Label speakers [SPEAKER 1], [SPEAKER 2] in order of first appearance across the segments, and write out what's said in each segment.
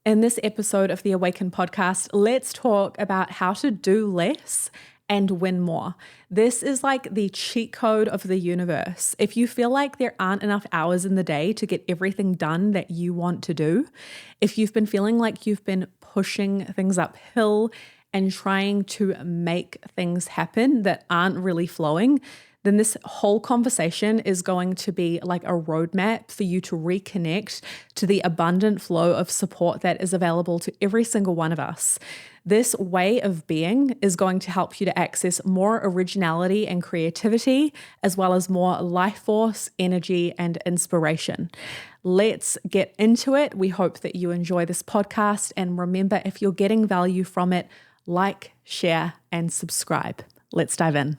[SPEAKER 1] In this episode of the Awaken podcast, let's talk about how to do less and win more. This is like the cheat code of the universe. If you feel like there aren't enough hours in the day to get everything done that you want to do, if you've been feeling like you've been pushing things uphill and trying to make things happen that aren't really flowing, then this whole conversation is going to be like a roadmap for you to reconnect to the abundant flow of support that is available to every single one of us. This way of being is going to help you to access more originality and creativity, as well as more life force, energy, and inspiration. Let's get into it. We hope that you enjoy this podcast. And remember, if you're getting value from it, like, share, and subscribe. Let's dive in.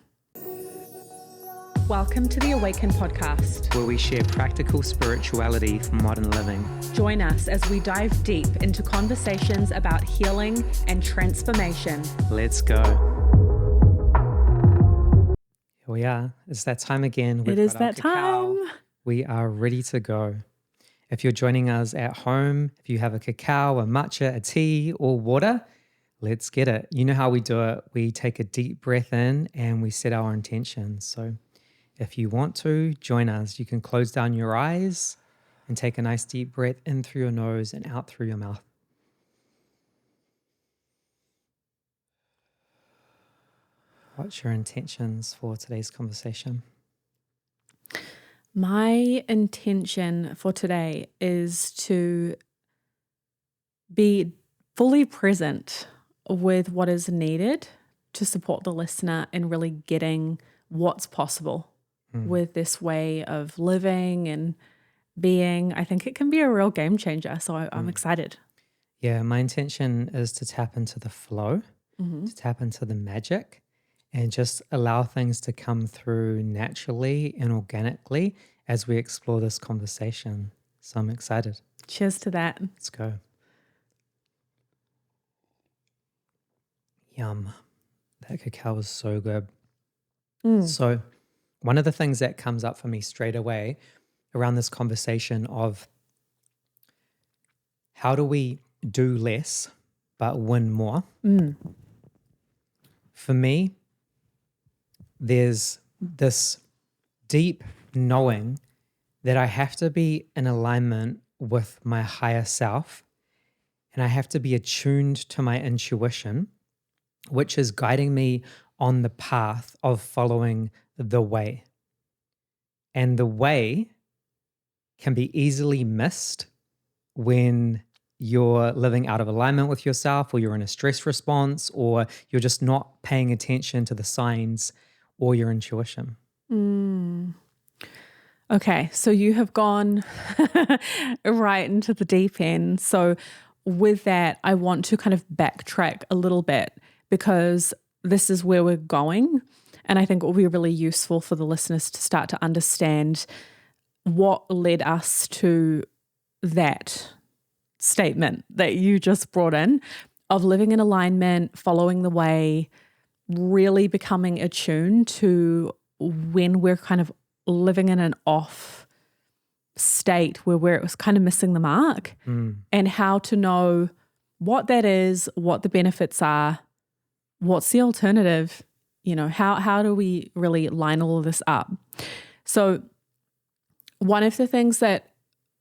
[SPEAKER 1] Welcome to the Awaken podcast,
[SPEAKER 2] where we share practical spirituality for modern living.
[SPEAKER 1] Join us as we dive deep into conversations about healing and transformation.
[SPEAKER 2] Let's go. Here we are. It's that time again.
[SPEAKER 1] It is that time.
[SPEAKER 2] We are ready to go. If you're joining us at home, if you have a cacao, a matcha, a tea, or water, let's get it. You know how we do it. We take a deep breath in and we set our intentions. So if you want to join us, you can close down your eyes and take a nice deep breath in through your nose and out through your mouth. What's your intentions for today's conversation?
[SPEAKER 1] My intention for today is to be fully present with what is needed to support the listener in really getting what's possible with this way of living and being. I think it can be a real game changer. So I'm excited.
[SPEAKER 2] Yeah, my intention is to tap into the flow, to tap into the magic, and just allow things to come through naturally and organically as we explore this conversation. So I'm excited.
[SPEAKER 1] Cheers to that.
[SPEAKER 2] Let's go. Yum. That cacao is so good. So one of the things that comes up for me straight away around this conversation of how do we do less but win more? For me, there's this deep knowing that I have to be in alignment with my higher self, and I have to be attuned to my intuition, which is guiding me on the path of following the way. And the way can be easily missed when you're living out of alignment with yourself, or you're in a stress response, or you're just not paying attention to the signs or your intuition.
[SPEAKER 1] Okay, so you have gone right into the deep end. So with that, I want to kind of backtrack a little bit, because this is where we're going. And I think it will be really useful for the listeners to start to understand what led us to that statement that you just brought in of living in alignment, following the way, really becoming attuned to when we're kind of living in an off state where we're kind of missing the mark, and how to know what that is, what the benefits are, what's the alternative. You know, how do we really line all of this up? So one of the things that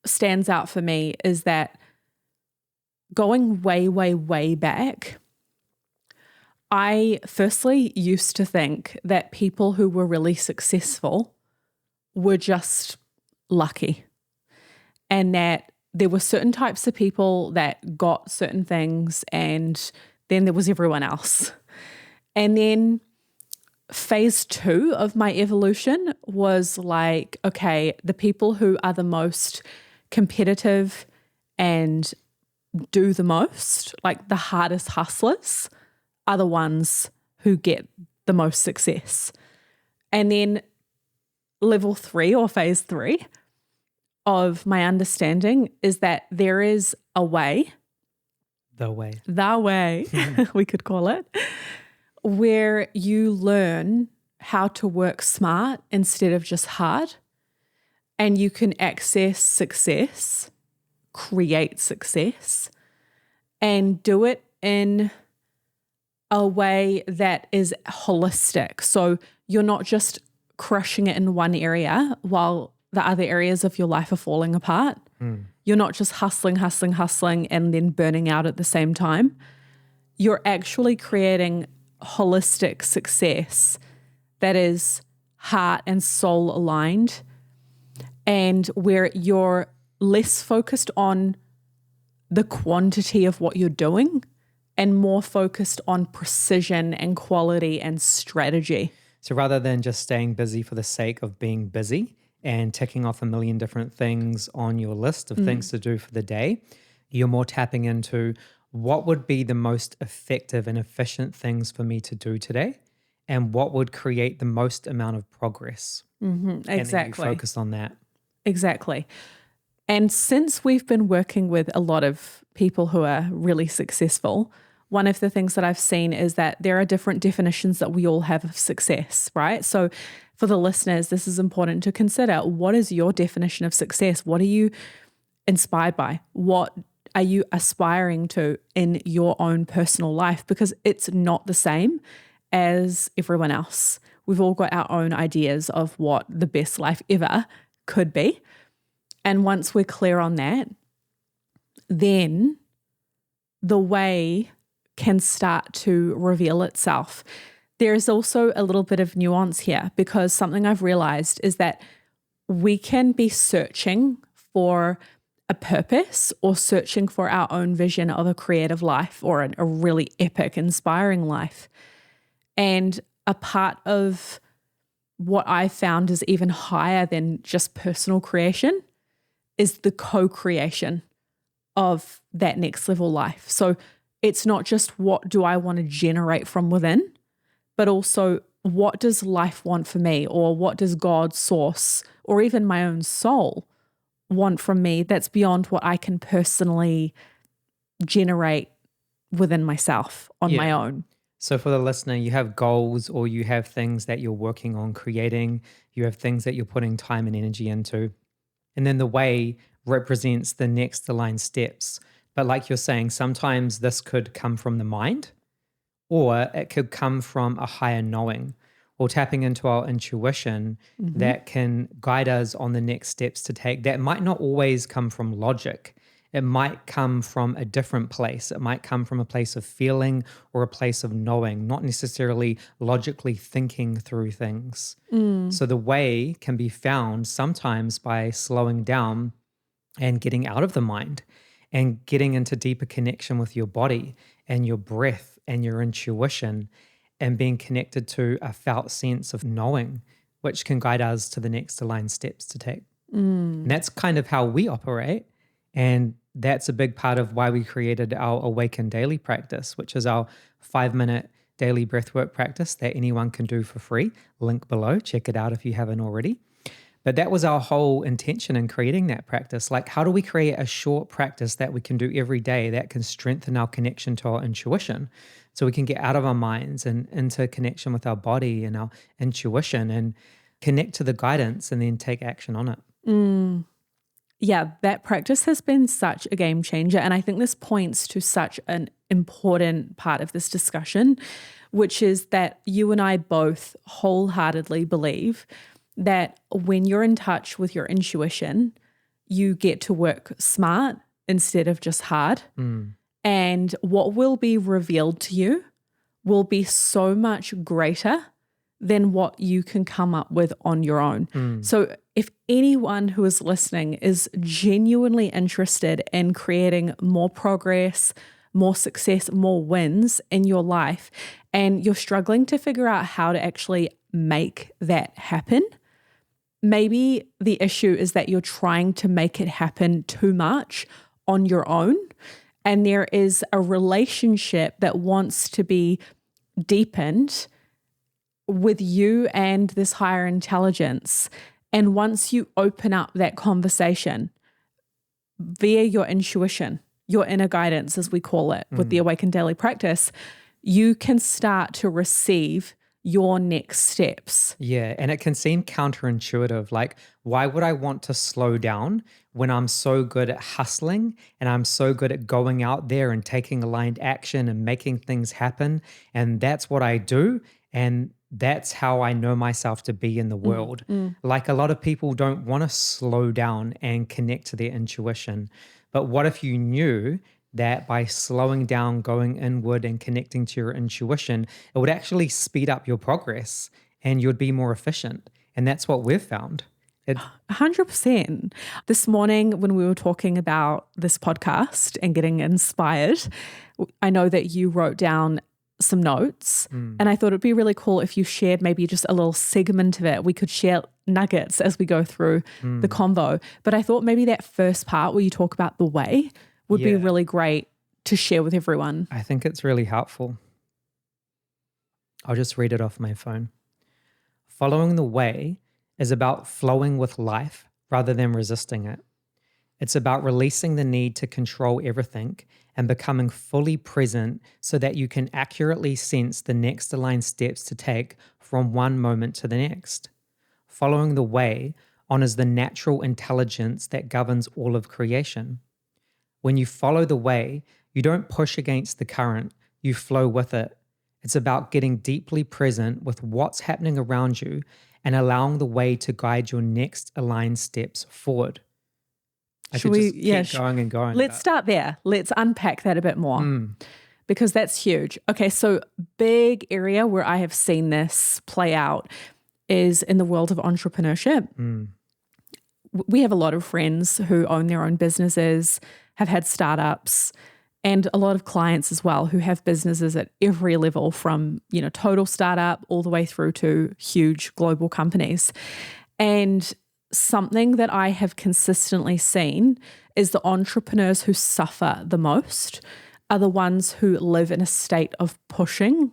[SPEAKER 1] stands out for me is that going way, way, way back, I firstly used to think that people who were really successful were just lucky, and that there were certain types of people that got certain things, and then there was everyone else. And then phase 2 of my evolution was like, okay, the people who are the most competitive and do the most, like the hardest hustlers, are the ones who get the most success. And then level 3 or phase 3 of my understanding is that there is a way.
[SPEAKER 2] The way,
[SPEAKER 1] we could call it, where you learn how to work smart instead of just hard, and you can access success, create success, and do it in a way that is holistic. So you're not just crushing it in one area while the other areas of your life are falling apart. You're not just hustling, and then burning out at the same time. You're actually creating holistic success that is heart and soul aligned, and where you're less focused on the quantity of what you're doing and more focused on precision and quality and strategy.
[SPEAKER 2] So rather than just staying busy for the sake of being busy and ticking off a million different things on your list of things to do for the day, you're more tapping into what would be the most effective and efficient things for me to do today, and what would create the most amount of progress.
[SPEAKER 1] Exactly.
[SPEAKER 2] And then you focus on that.
[SPEAKER 1] Exactly. And since we've been working with a lot of people who are really successful, one of the things that I've seen is that there are different definitions that we all have of success, right? So for the listeners, this is important to consider. What is your definition of success? What are you inspired by? What are you aspiring to in your own personal life? Because it's not the same as everyone else. We've all got our own ideas of what the best life ever could be. And once we're clear on that, then the way can start to reveal itself. There is also a little bit of nuance here, because something I've realized is that we can be searching for a purpose or searching for our own vision of a creative life or a really epic, inspiring life. And a part of what I found is even higher than just personal creation is the co-creation of that next level life. So it's not just what do I want to generate from within, but also what does life want for me, or what does God, source, or even my own soul want from me that's beyond what I can personally generate within myself on my own.
[SPEAKER 2] So for the listener, you have goals, or you have things that you're working on creating. You have things that you're putting time and energy into. And then the way represents the next aligned steps. But like you're saying, sometimes this could come from the mind, or it could come from a higher knowing, or tapping into our intuition that can guide us on the next steps to take. That might not always come from logic. It might come from a different place. It might come from a place of feeling or a place of knowing, not necessarily logically thinking through things. So the way can be found sometimes by slowing down and getting out of the mind and getting into deeper connection with your body and your breath and your intuition, and being connected to a felt sense of knowing, which can guide us to the next aligned steps to take. And that's kind of how we operate. And that's a big part of why we created our Awaken daily practice, which is our 5-minute daily breathwork practice that anyone can do for free. Link below, check it out if you haven't already. But that was our whole intention in creating that practice. Like, how do we create a short practice that we can do every day that can strengthen our connection to our intuition, so we can get out of our minds and into connection with our body and our intuition and connect to the guidance and then take action on it?
[SPEAKER 1] Yeah, that practice has been such a game changer. And I think this points to such an important part of this discussion, which is that you and I both wholeheartedly believe that when you're in touch with your intuition, you get to work smart instead of just hard. And what will be revealed to you will be so much greater than what you can come up with on your own. So if anyone who is listening is genuinely interested in creating more progress, more success, more wins in your life, and you're struggling to figure out how to actually make that happen, maybe the issue is that you're trying to make it happen too much on your own. And there is a relationship that wants to be deepened with you and this higher intelligence. And once you open up that conversation via your intuition, your inner guidance, as we call it, with the Awaken Daily practice, you can start to receive your next steps.
[SPEAKER 2] Yeah, and it can seem counterintuitive. Like, why would I want to slow down when I'm so good at hustling and I'm so good at going out there and taking aligned action and making things happen? And that's what I do. And that's how I know myself to be in the world. Like, a lot of people don't want to slow down and connect to their intuition. But what if you knew that by slowing down, going inward and connecting to your intuition, it would actually speed up your progress and you'd be more efficient? And that's what we've found.
[SPEAKER 1] 100%. This morning, when we were talking about this podcast and getting inspired, I know that you wrote down some notes, and I thought it'd be really cool if you shared maybe just a little segment of it. We could share nuggets as we go through the convo. But I thought maybe that first part where you talk about the way would be really great to share with everyone.
[SPEAKER 2] I think it's really helpful. I'll just read it off my phone. Following the way is about flowing with life rather than resisting it. It's about releasing the need to control everything and becoming fully present so that you can accurately sense the next aligned steps to take from one moment to the next. Following the way honors the natural intelligence that governs all of creation. When you follow the way, you don't push against the current, you flow with it. It's about getting deeply present with what's happening around you and allowing the way to guide your next aligned steps forward. Should we keep going and going?
[SPEAKER 1] Let's start there. Let's unpack that a bit more because that's huge. Okay, so big area where I have seen this play out is in the world of entrepreneurship. We have a lot of friends who own their own businesses, have had startups, and a lot of clients as well who have businesses at every level from, total startup all the way through to huge global companies. And something that I have consistently seen is the entrepreneurs who suffer the most are the ones who live in a state of pushing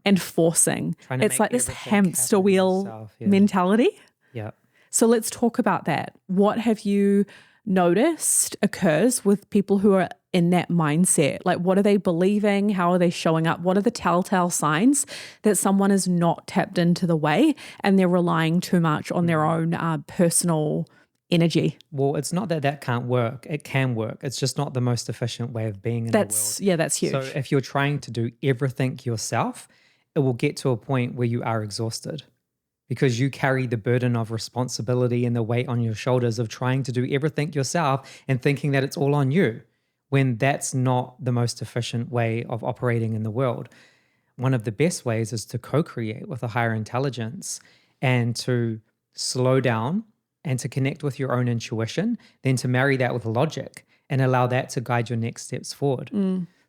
[SPEAKER 1] and forcing. It's like this hamster wheel mentality.
[SPEAKER 2] Yeah.
[SPEAKER 1] So let's talk about that. What have you noticed occurs with people who are in that mindset? Like, what are they believing? How are they showing up? What are the telltale signs that someone is not tapped into the way and they're relying too much on their own personal energy?
[SPEAKER 2] Well, it's not that that can't work. It can work. It's just not the most efficient way of being in the world.
[SPEAKER 1] Yeah, that's huge.
[SPEAKER 2] So if you're trying to do everything yourself, it will get to a point where you are exhausted because you carry the burden of responsibility and the weight on your shoulders of trying to do everything yourself and thinking that it's all on you, when that's not the most efficient way of operating in the world. One of the best ways is to co-create with a higher intelligence and to slow down and to connect with your own intuition, then to marry that with logic and allow that to guide your next steps forward.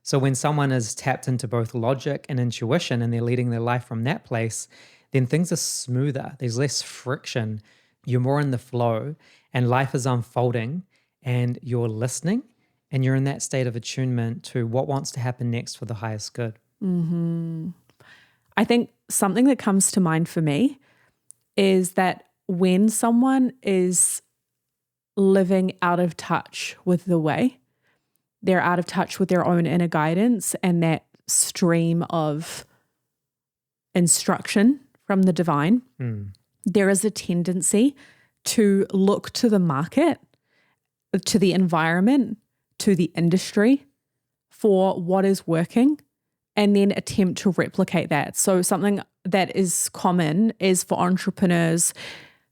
[SPEAKER 2] So when someone is tapped into both logic and intuition and they're leading their life from that place, then things are smoother. There's less friction. You're more in the flow and life is unfolding and you're listening and you're in that state of attunement to what wants to happen next for the highest good.
[SPEAKER 1] I think something that comes to mind for me is that when someone is living out of touch with the way, they're out of touch with their own inner guidance and that stream of instruction from the divine, there is a tendency to look to the market, to the environment, to the industry for what is working and then attempt to replicate that. So something that is common is for entrepreneurs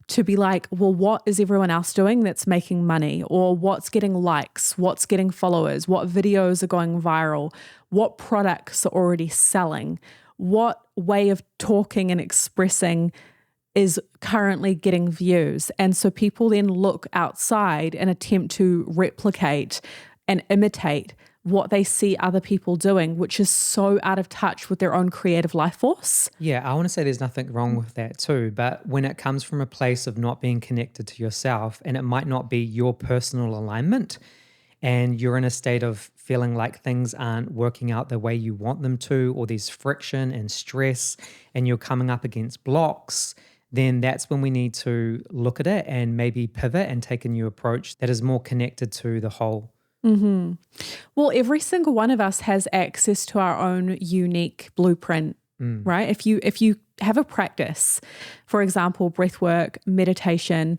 [SPEAKER 1] to be like, well, what is everyone else doing that's making money? Or what's getting likes? What's getting followers? What videos are going viral? What products are already selling? What way of talking and expressing is currently getting views? And so people then look outside and attempt to replicate and imitate what they see other people doing, which is so out of touch with their own creative life force.
[SPEAKER 2] Yeah, I want to say there's nothing wrong with that too, but when it comes from a place of not being connected to yourself, and it might not be your personal alignment, and you're in a state of feeling like things aren't working out the way you want them to, or there's friction and stress, and you're coming up against blocks, then that's when we need to look at it and maybe pivot and take a new approach that is more connected to the whole.
[SPEAKER 1] Well, every single one of us has access to our own unique blueprint right? If you have a practice, for example, breath work, meditation,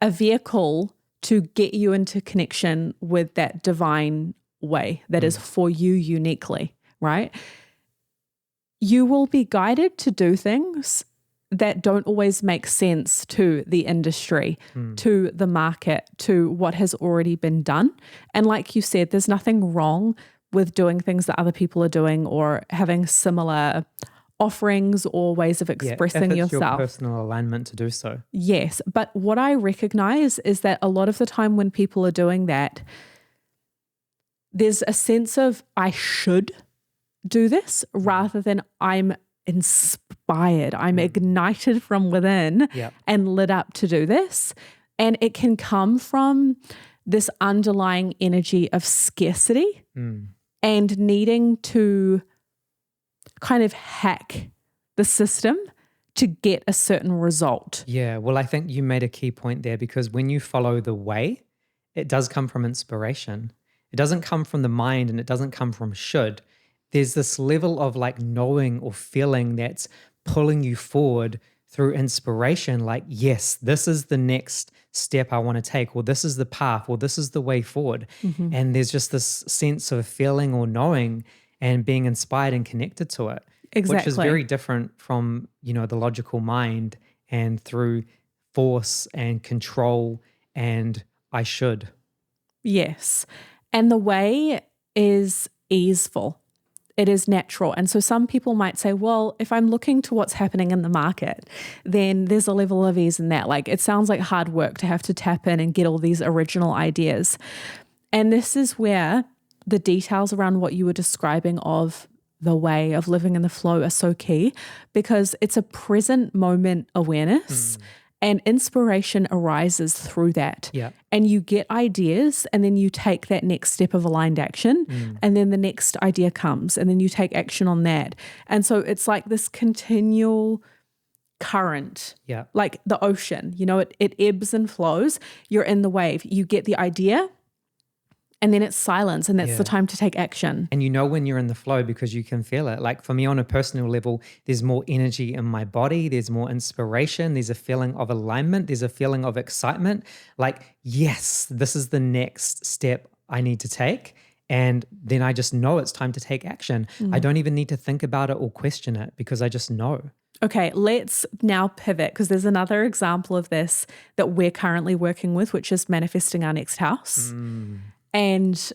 [SPEAKER 1] a vehicle to get you into connection with that divine way that is for you uniquely, right? You will be guided to do things that don't always make sense to the industry, to the market, to what has already been done. And like you said, there's nothing wrong with doing things that other people are doing or having similar offerings or ways of expressing
[SPEAKER 2] if it's
[SPEAKER 1] yourself.
[SPEAKER 2] your personal alignment to do so.
[SPEAKER 1] Yes. But what I recognize is that a lot of the time when people are doing that, there's a sense of I should do this rather than I'm inspired. I'm ignited from within and lit up to do this. And it can come from this underlying energy of scarcity and needing to kind of hack the system to get a certain result.
[SPEAKER 2] Yeah, well, I think you made a key point there, because when you follow the way, it does come from inspiration. It doesn't come from the mind, and it doesn't come from should. There's this level of like knowing or feeling that's pulling you forward through inspiration. Like, yes, this is the next step I want to take, or this is the path, or this is the way forward. And there's just this sense of feeling or knowing and being inspired and connected to it.
[SPEAKER 1] Exactly.
[SPEAKER 2] Which is very different from, the logical mind and through force and control and I should.
[SPEAKER 1] Yes. And the way is easeful. It is natural. And so some people might say, well, if I'm looking to what's happening in the market, then there's a level of ease in that. Like, it sounds like hard work to have to tap in and get all these original ideas. And this is where the details around what you were describing of the way of living in the flow are so key, because it's a present moment awareness and inspiration arises through that.
[SPEAKER 2] Yeah.
[SPEAKER 1] And you get ideas and then you take that next step of aligned action and then the next idea comes and then you take action on that. And so it's like this continual current, like the ocean, it ebbs and flows. You're in the wave, you get the idea, and then it's silence, and that's the time to take action.
[SPEAKER 2] And when you're in the flow because you can feel it. Like for me on a personal level, there's more energy in my body. There's more inspiration. There's a feeling of alignment. There's a feeling of excitement. Like, yes, this is the next step I need to take. And then I just know it's time to take action. I don't even need to think about it or question it because I just know.
[SPEAKER 1] Okay, let's now pivot, because there's another example of this that we're currently working with, which is manifesting our next house. And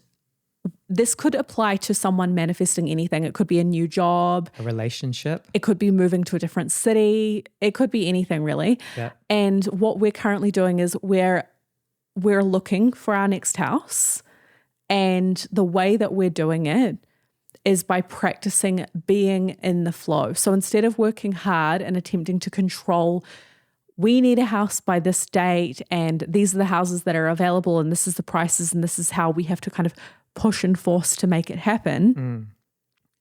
[SPEAKER 1] this could apply to someone manifesting anything. It could be a new job,
[SPEAKER 2] a relationship.
[SPEAKER 1] It could be moving to a different city. It could be anything really.
[SPEAKER 2] Yeah.
[SPEAKER 1] And what we're currently doing is we're looking for our next house. And the way that we're doing it is by practicing being in the flow. So instead of working hard and attempting to control, we need a house by this date and these are the houses that are available and this is the prices and this is how we have to kind of push and force to make it happen.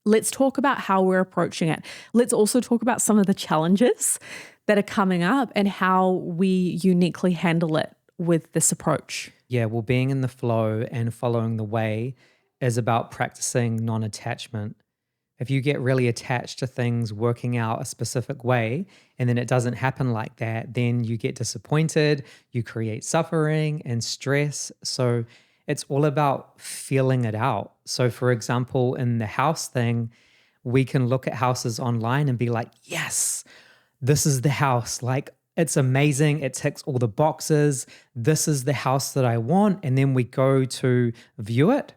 [SPEAKER 1] Let's talk about how we're approaching it. Let's also talk about some of the challenges that are coming up and how we uniquely handle it with this approach.
[SPEAKER 2] Yeah, well, being in the flow and following the way is about practicing non-attachment. If you get really attached to things working out a specific way and then it doesn't happen like that, then you get disappointed, you create suffering and stress. So it's all about feeling it out. So for example, in the house thing, we can look at houses online and be like, yes, this is the house. Like, it's amazing. It ticks all the boxes. This is the house that I want. And then we go to view it.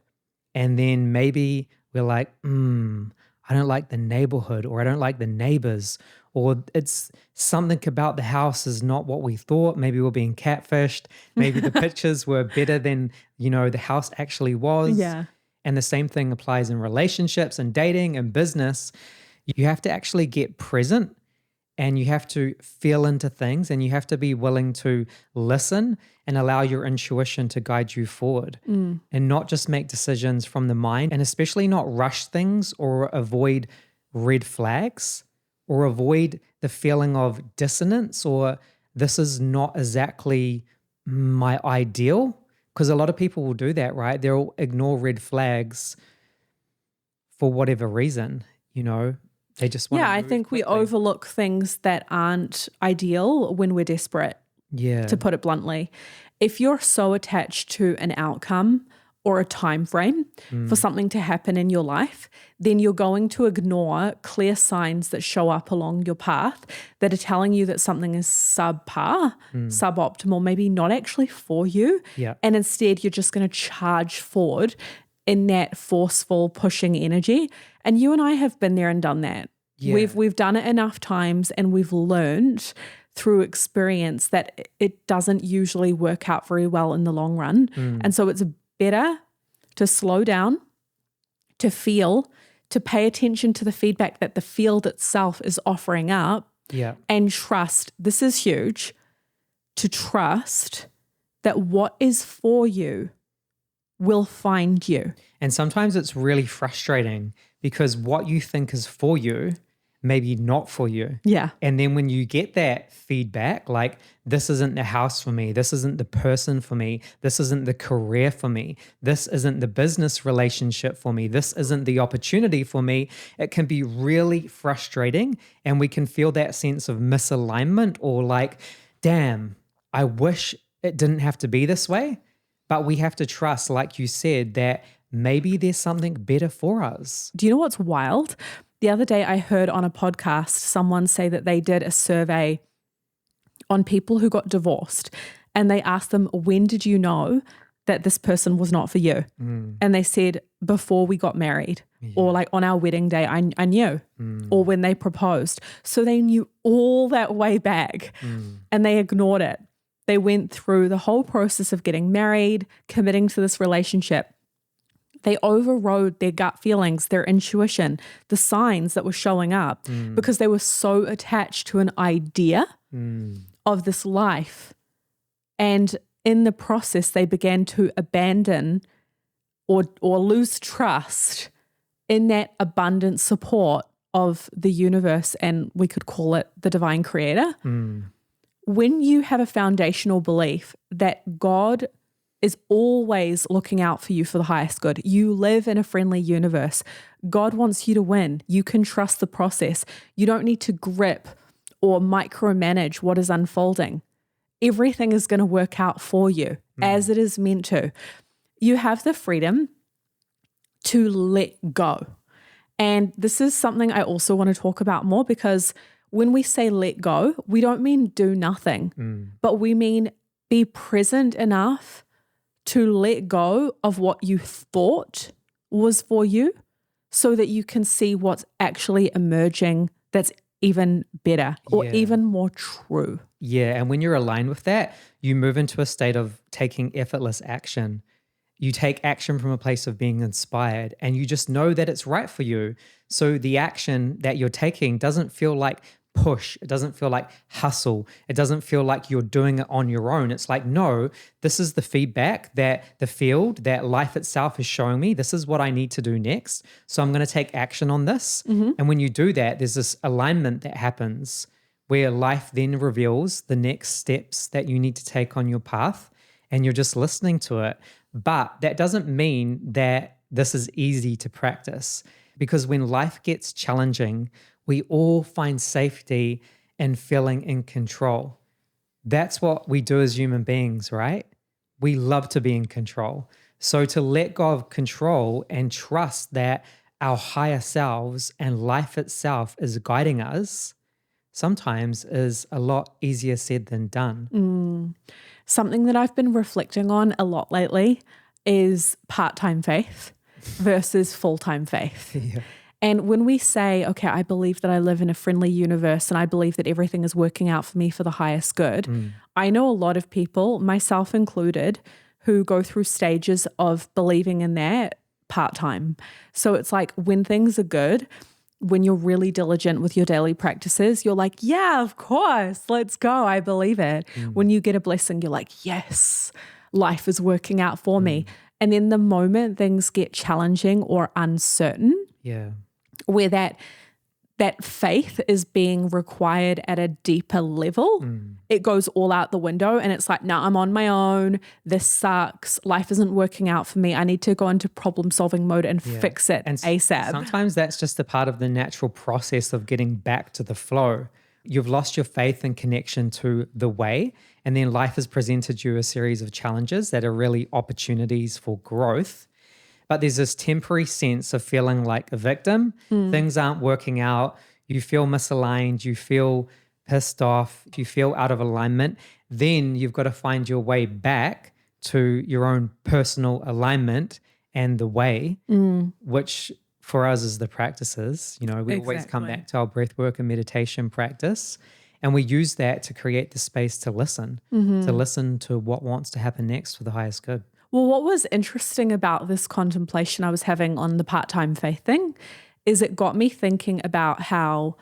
[SPEAKER 2] And then maybe we're like, I don't like the neighborhood, or I don't like the neighbors, or it's something about the house is not what we thought. Maybe we're being catfished. Maybe the pictures were better than, the house actually was.
[SPEAKER 1] Yeah.
[SPEAKER 2] And the same thing applies in relationships and dating and business. You have to actually get present and you have to feel into things and you have to be willing to listen and allow your intuition to guide you forward and not just make decisions from the mind, and especially not rush things or avoid red flags or avoid the feeling of dissonance or this is not exactly my ideal. Because a lot of people will do that, right? They'll ignore red flags for whatever reason, They just want
[SPEAKER 1] Yeah,
[SPEAKER 2] to
[SPEAKER 1] I
[SPEAKER 2] move
[SPEAKER 1] think we
[SPEAKER 2] quickly.
[SPEAKER 1] overlook things that aren't ideal when we're desperate,
[SPEAKER 2] Yeah.
[SPEAKER 1] to put it bluntly. If you're so attached to an outcome or a time frame for something to happen in your life, then you're going to ignore clear signs that show up along your path that are telling you that something is subpar, suboptimal, maybe not actually for you.
[SPEAKER 2] Yeah.
[SPEAKER 1] And instead, you're just going to charge forward in that forceful pushing energy. And you and I have been there and done that.
[SPEAKER 2] Yeah.
[SPEAKER 1] We've done it enough times, and we've learned through experience that it doesn't usually work out very well in the long run. And so it's better to slow down, to feel, to pay attention to the feedback that the field itself is offering up,
[SPEAKER 2] Yeah.
[SPEAKER 1] and trust. This is huge, to trust that what is for you will find you.
[SPEAKER 2] And sometimes it's really frustrating because what you think is for you, maybe not for you.
[SPEAKER 1] Yeah.
[SPEAKER 2] And then when you get that feedback, like, this isn't the house for me, this isn't the person for me, this isn't the career for me, this isn't the business relationship for me, this isn't the opportunity for me, it can be really frustrating. And we can feel that sense of misalignment, or like, damn, I wish it didn't have to be this way. But we have to trust, like you said, that maybe there's something better for us.
[SPEAKER 1] Do you know what's wild? The other day I heard on a podcast someone say that they did a survey on people who got divorced, and they asked them, when did you know that this person was not for you? And they said, before we got married, or like on our wedding day, I knew, or when they proposed. So they knew all that way back, and they ignored it. They went through the whole process of getting married, committing to this relationship. They overrode their gut feelings, their intuition, the signs that were showing up, because they were so attached to an idea of this life. And in the process, they began to abandon or lose trust in that abundant support of the universe, and we could call it the divine creator. When you have a foundational belief that God is always looking out for you for the highest good, you live in a friendly universe, God wants you to win, you can trust the process. You don't need to grip or micromanage what is unfolding. Everything is going to work out for you as it is meant to. You have the freedom to let go. And this is something I also want to talk about more, because when we say let go, we don't mean do nothing, but we mean be present enough to let go of what you thought was for you, so that you can see what's actually emerging that's even better or even more true.
[SPEAKER 2] Yeah. And when you're aligned with that, you move into a state of taking effortless action. You take action from a place of being inspired, and you just know that it's right for you. So the action that you're taking doesn't feel like push. It doesn't feel like hustle. It doesn't feel like you're doing it on your own. It's like, no, this is the feedback that the field, that life itself is showing me. This is what I need to do next. So I'm going to take action on this. And when you do that, there's this alignment that happens where life then reveals the next steps that you need to take on your path, and you're just listening to it. But that doesn't mean that this is easy to practice, because when life gets challenging, we all find safety in feeling in control. That's what we do as human beings, right? We love to be in control. So to let go of control and trust that our higher selves and life itself is guiding us sometimes is a lot easier said than done.
[SPEAKER 1] Something that I've been reflecting on a lot lately is part-time faith versus full-time faith. And when we say, okay, I believe that I live in a friendly universe and I believe that everything is working out for me for the highest good, I know a lot of people, myself included, who go through stages of believing in that part-time. So it's like when things are good, when you're really diligent with your daily practices, you're like, yeah, of course, let's go. I believe it. When you get a blessing, you're like, yes, life is working out for me. And then the moment things get challenging or uncertain, where that faith is being required at a deeper level, it goes all out the window and it's like, no, I'm on my own. This sucks. Life isn't working out for me. I need to go into problem solving mode and fix it ASAP.
[SPEAKER 2] Sometimes that's just a part of the natural process of getting back to the flow. You've lost your faith and connection to the way, and then life has presented you a series of challenges that are really opportunities for growth. But there's this temporary sense of feeling like a victim. Things aren't working out. You feel misaligned. You feel pissed off. You feel out of alignment. Then you've got to find your way back to your own personal alignment and the way, which for us is the practices. You know, we always come back to our breath work and meditation practice. And we use that to create the space to listen to what wants to happen next for the highest good.
[SPEAKER 1] Well, what was interesting about this contemplation I was having on the part-time faith thing is it got me thinking about how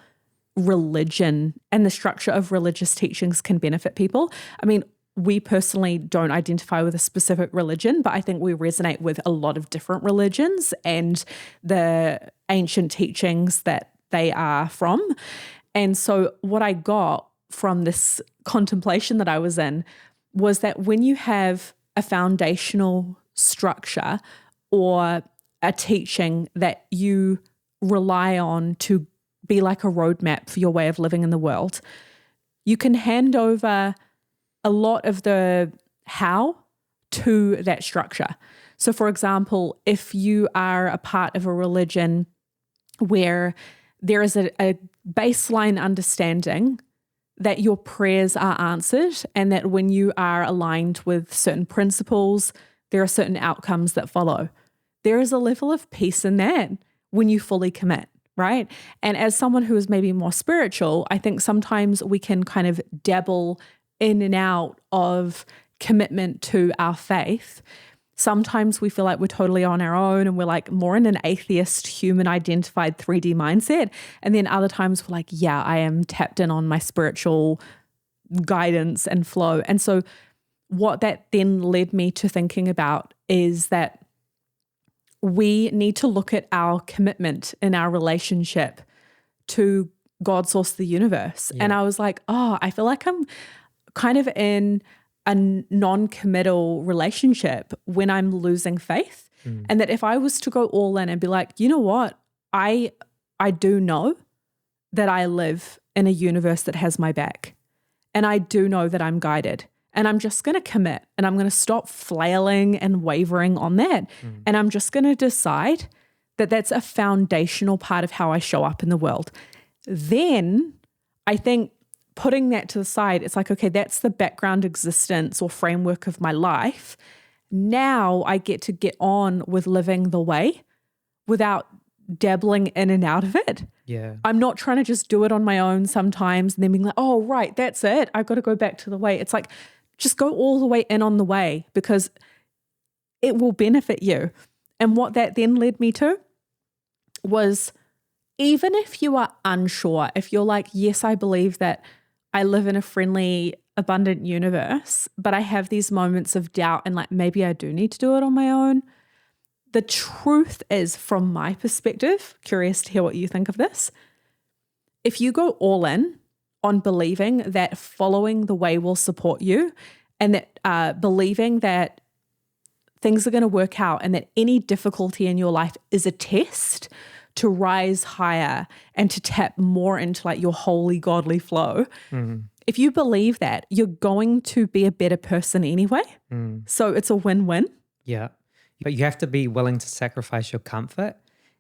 [SPEAKER 1] religion and the structure of religious teachings can benefit people. I mean, we personally don't identify with a specific religion, but I think we resonate with a lot of different religions and the ancient teachings that they are from. And so what I got from this contemplation that I was in was that when you have a foundational structure or a teaching that you rely on to be like a roadmap for your way of living in the world, you can hand over a lot of the how to that structure. So for example, if you are a part of a religion where there is a baseline understanding that your prayers are answered and that when you are aligned with certain principles, there are certain outcomes that follow. There is a level of peace in that when you fully commit, right? And as someone who is maybe more spiritual, I think sometimes we can kind of dabble in and out of commitment to our faith. Sometimes we feel like we're totally on our own and we're like more in an atheist, human identified 3D mindset. And then other times we're like, yeah, I am tapped in on my spiritual guidance and flow. And so what that then led me to thinking about is that we need to look at our commitment in our relationship to God, source, the universe. Yeah. And I was like, oh, I feel like I'm kind of in a non-committal relationship when I'm losing faith. And that if I was to go all in and be like, you know what, I do know that I live in a universe that has my back. And I do know that I'm guided. And I'm just going to commit and I'm going to stop flailing and wavering on that. And I'm just going to decide that that's a foundational part of how I show up in the world. Then I think putting that to the side, it's like, okay, that's the background existence or framework of my life. Now I get to get on with living the way without dabbling in and out of it.
[SPEAKER 2] Yeah.
[SPEAKER 1] I'm not trying to just do it on my own sometimes and then being like, oh, right, that's it. I've got to go back to the way. It's like, just go all the way in on the way because it will benefit you. And what that then led me to was, even if you are unsure, if you're like, yes, I believe that I live in a friendly, abundant universe, but I have these moments of doubt and like, maybe I do need to do it on my own. The truth is, from my perspective, curious to hear what you think of this, if you go all in on believing that following the way will support you and that believing that things are going to work out and that any difficulty in your life is a test to rise higher and to tap more into like your holy godly flow. If you believe that, you're going to be a better person anyway. So it's a win-win.
[SPEAKER 2] Yeah. But you have to be willing to sacrifice your comfort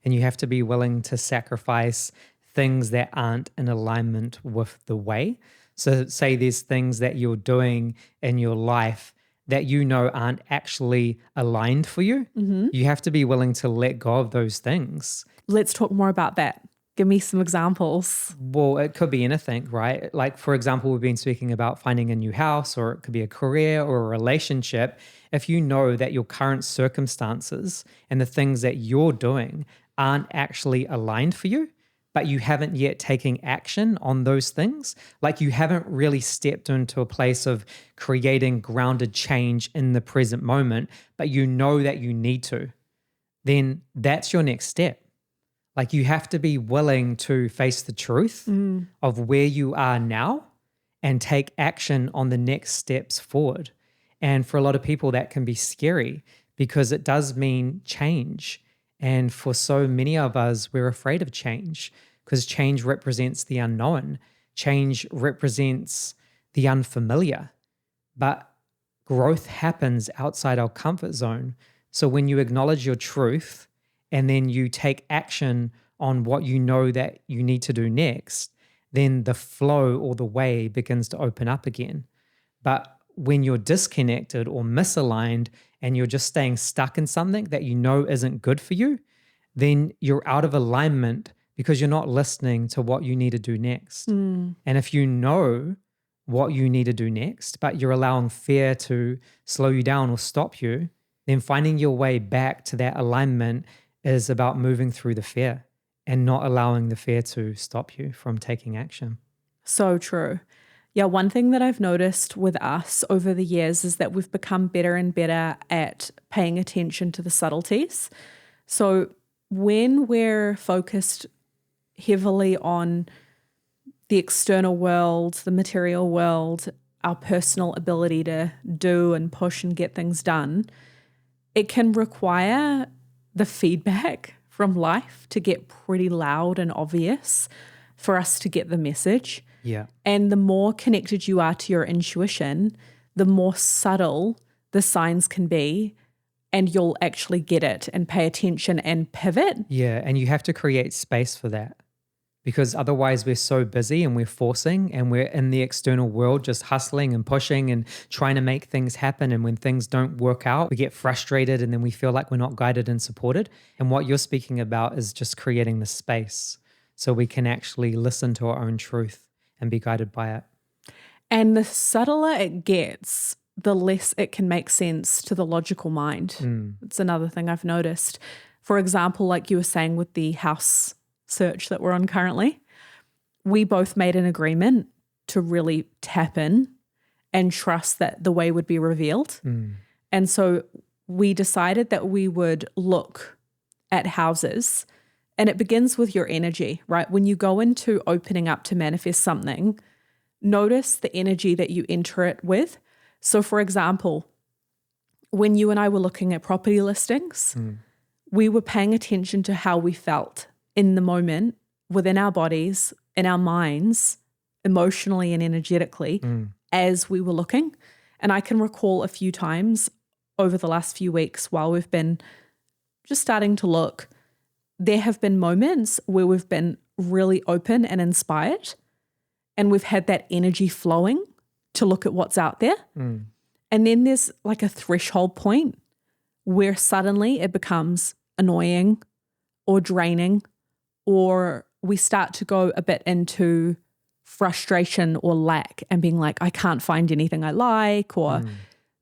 [SPEAKER 2] and you have to be willing to sacrifice things that aren't in alignment with the way. So say there's things that you're doing in your life that you know aren't actually aligned for you. You have to be willing to let go of those things.
[SPEAKER 1] Let's talk more about that. Give me some examples.
[SPEAKER 2] Well, it could be anything, right? Like, for example, we've been speaking about finding a new house, or it could be a career or a relationship. If you know that your current circumstances and the things that you're doing aren't actually aligned for you, but you haven't yet taken action on those things, like you haven't really stepped into a place of creating grounded change in the present moment, but you know that you need to, then that's your next step. Like you have to be willing to face the truth of where you are now and take action on the next steps forward. And for a lot of people, that can be scary because it does mean change. And for so many of us, we're afraid of change because change represents the unknown. Change represents the unfamiliar. But growth happens outside our comfort zone. So when you acknowledge your truth and then you take action on what you know that you need to do next, then the flow or the way begins to open up again. But when you're disconnected or misaligned and you're just staying stuck in something that you know isn't good for you, then you're out of alignment because you're not listening to what you need to do next. And if you know what you need to do next, but you're allowing fear to slow you down or stop you, then finding your way back to that alignment is about moving through the fear and not allowing the fear to stop you from taking action.
[SPEAKER 1] So true. Yeah, one thing that I've noticed with us over the years is that we've become better and better at paying attention to the subtleties. So when we're focused heavily on the external world, the material world, our personal ability to do and push and get things done, it can require the feedback from life to get pretty loud and obvious for us to get the message.
[SPEAKER 2] Yeah.
[SPEAKER 1] And the more connected you are to your intuition, the more subtle the signs can be, and you'll actually get it and pay attention and pivot.
[SPEAKER 2] Yeah, and you have to create space for that because otherwise we're so busy and we're forcing and we're in the external world just hustling and pushing and trying to make things happen. And when things don't work out, we get frustrated and then we feel like we're not guided and supported. And what you're speaking about is just creating the space so we can actually listen to our own truth and be guided by it.
[SPEAKER 1] And the subtler it gets, the less it can make sense to the logical mind. It's another thing I've noticed. For example, like you were saying with the house search that we're on currently, we both made an agreement to really tap in and trust that the way would be revealed. And so we decided that we would look at houses, and it begins with your energy, right? When you go into opening up to manifest something, notice the energy that you enter it with. So for example, when you and I were looking at property listings, we were paying attention to how we felt in the moment, within our bodies, in our minds, emotionally and energetically, as we were looking. And I can recall a few times over the last few weeks while we've been just starting to look, there have been moments where we've been really open and inspired, and we've had that energy flowing to look at what's out there. And then there's like a threshold point where suddenly it becomes annoying or draining, or we start to go a bit into frustration or lack and being like, I can't find anything I like, or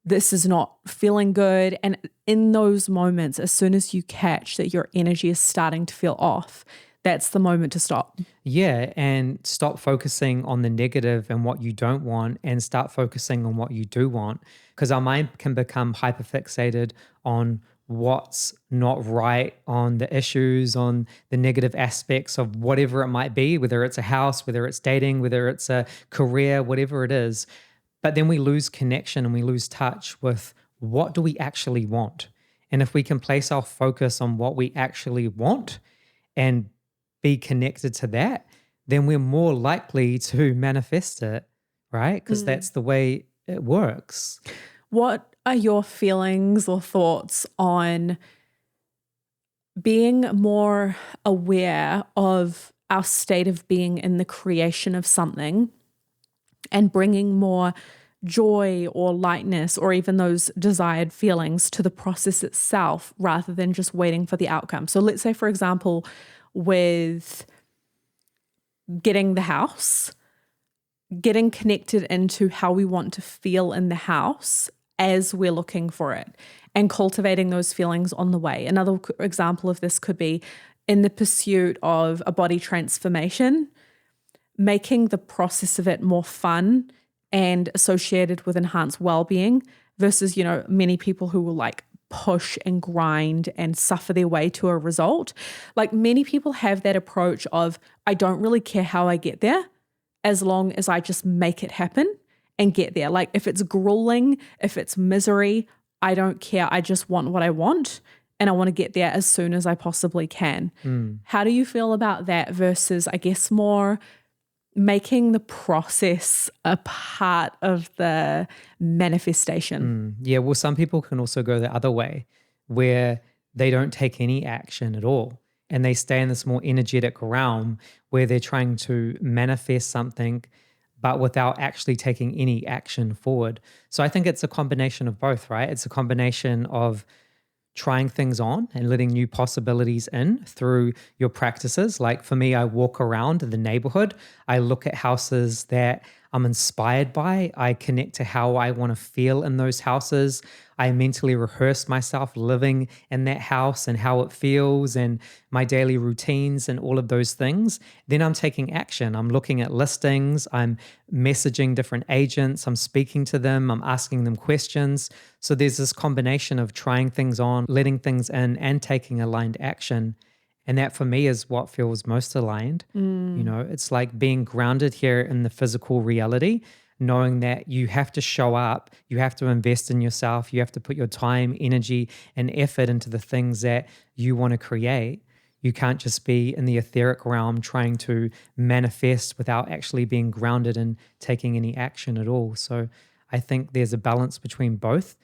[SPEAKER 1] this is not feeling good. And in those moments, as soon as you catch that your energy is starting to feel off, that's the moment to stop.
[SPEAKER 2] Yeah, and stop focusing on the negative and what you don't want and start focusing on what you do want, because our mind can become hyperfixated on what's not right, on the issues, on the negative aspects of whatever it might be, whether it's a house, whether it's dating, whether it's a career, whatever it is. But then we lose connection and we lose touch with what do we actually want. And if we can place our focus on what we actually want and be connected to that, then we're more likely to manifest it, right? Because that's the way it works.
[SPEAKER 1] What are your feelings or thoughts on being more aware of our state of being in the creation of something and bringing more joy or lightness or even those desired feelings to the process itself rather than just waiting for the outcome? So let's say, for example, with getting the house, getting connected into how we want to feel in the house as we're looking for it and cultivating those feelings on the way. Another example of this could be in the pursuit of a body transformation, making the process of it more fun and associated with enhanced well-being versus, many people who will like push and grind and suffer their way to a result. Like many people have that approach of, I don't really care how I get there as long as I just make it happen and get there. Like if it's grueling, if it's misery, I don't care. I just want what I want and I want to get there as soon as I possibly can. How do you feel about that versus, I guess, more making the process a part of the manifestation?
[SPEAKER 2] Yeah, well, some people can also go the other way where they don't take any action at all. And they stay in this more energetic realm where they're trying to manifest something, but without actually taking any action forward. So I think it's a combination of both, right? It's a combination of trying things on and letting new possibilities in through your practices. Like for me, I walk around the neighborhood. I look at houses that I'm inspired by. I connect to how I want to feel in those houses. I mentally rehearse myself living in that house and how it feels and my daily routines and all of those things. Then I'm taking action. I'm looking at listings. I'm messaging different agents. I'm speaking to them. I'm asking them questions. So there's this combination of trying things on, letting things in, and taking aligned action. And that for me is what feels most aligned. You know, it's like being grounded here in the physical reality, knowing that you have to show up, you have to invest in yourself, you have to put your time, energy, and effort into the things that you want to create. You can't just be in the etheric realm trying to manifest without actually being grounded and taking any action at all. So I think there's a balance between both.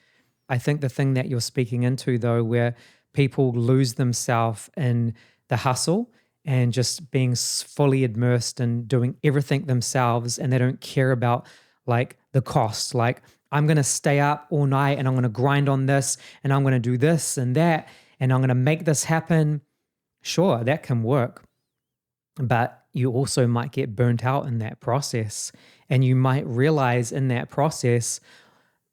[SPEAKER 2] I think the thing that you're speaking into, though, where people lose themselves in the hustle and just being fully immersed and doing everything themselves, and they don't care about like the cost. Like, I'm going to stay up all night and I'm going to grind on this and I'm going to do this and that and I'm going to make this happen. Sure, that can work. But you also might get burnt out in that process. And you might realize in that process,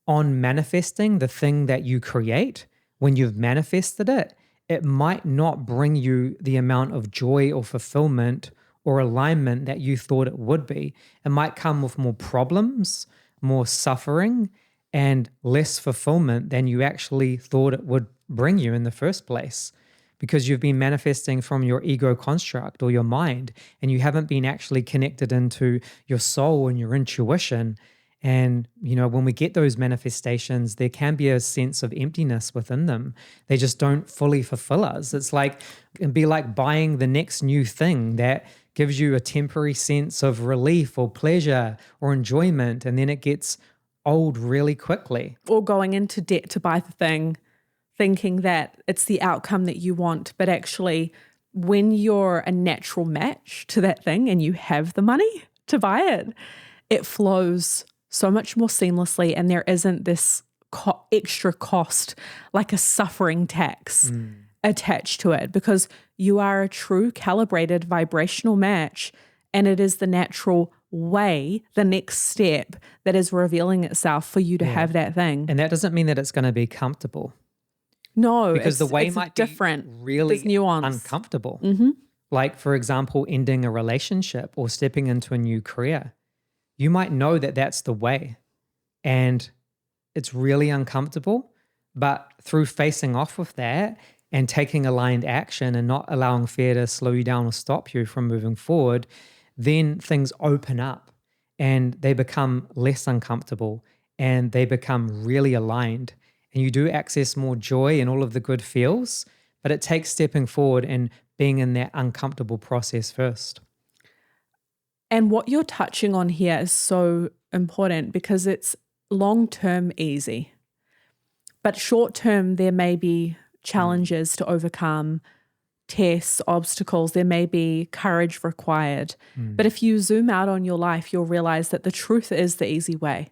[SPEAKER 2] on manifesting the thing that you create, when you've manifested it, it might not bring you the amount of joy or fulfillment or alignment that you thought it would be. It might come with more problems, more suffering, and less fulfillment than you actually thought it would bring you in the first place, because you've been manifesting from your ego construct or your mind, and you haven't been actually connected into your soul and your intuition. And, you know, when we get those manifestations, there can be a sense of emptiness within them. They just don't fully fulfill us. It's like, it can be like buying the next new thing that gives you a temporary sense of relief or pleasure or enjoyment, and then it gets old really quickly.
[SPEAKER 1] Or going into debt to buy the thing, thinking that it's the outcome that you want, but actually when you're a natural match to that thing and you have the money to buy it, it flows so much more seamlessly, and there isn't this extra cost, like a suffering tax attached to it, because you are a true calibrated vibrational match, and it is the natural way, the next step that is revealing itself for you to have that thing.
[SPEAKER 2] And that doesn't mean that it's going to be comfortable.
[SPEAKER 1] No,
[SPEAKER 2] because the way
[SPEAKER 1] it's
[SPEAKER 2] might
[SPEAKER 1] different.
[SPEAKER 2] be really
[SPEAKER 1] There's nuance.
[SPEAKER 2] uncomfortable. Like, for example, ending a relationship or stepping into a new career. You might know that that's the way and it's really uncomfortable, but through facing off with that and taking aligned action and not allowing fear to slow you down or stop you from moving forward, then things open up and they become less uncomfortable and they become really aligned. And you do access more joy and all of the good feels, but it takes stepping forward and being in that uncomfortable process first.
[SPEAKER 1] And what you're touching on here is so important, because it's long-term easy, but short-term there may be challenges to overcome, tests, obstacles, there may be courage required. But if you zoom out on your life, you'll realize that the truth is the easy way.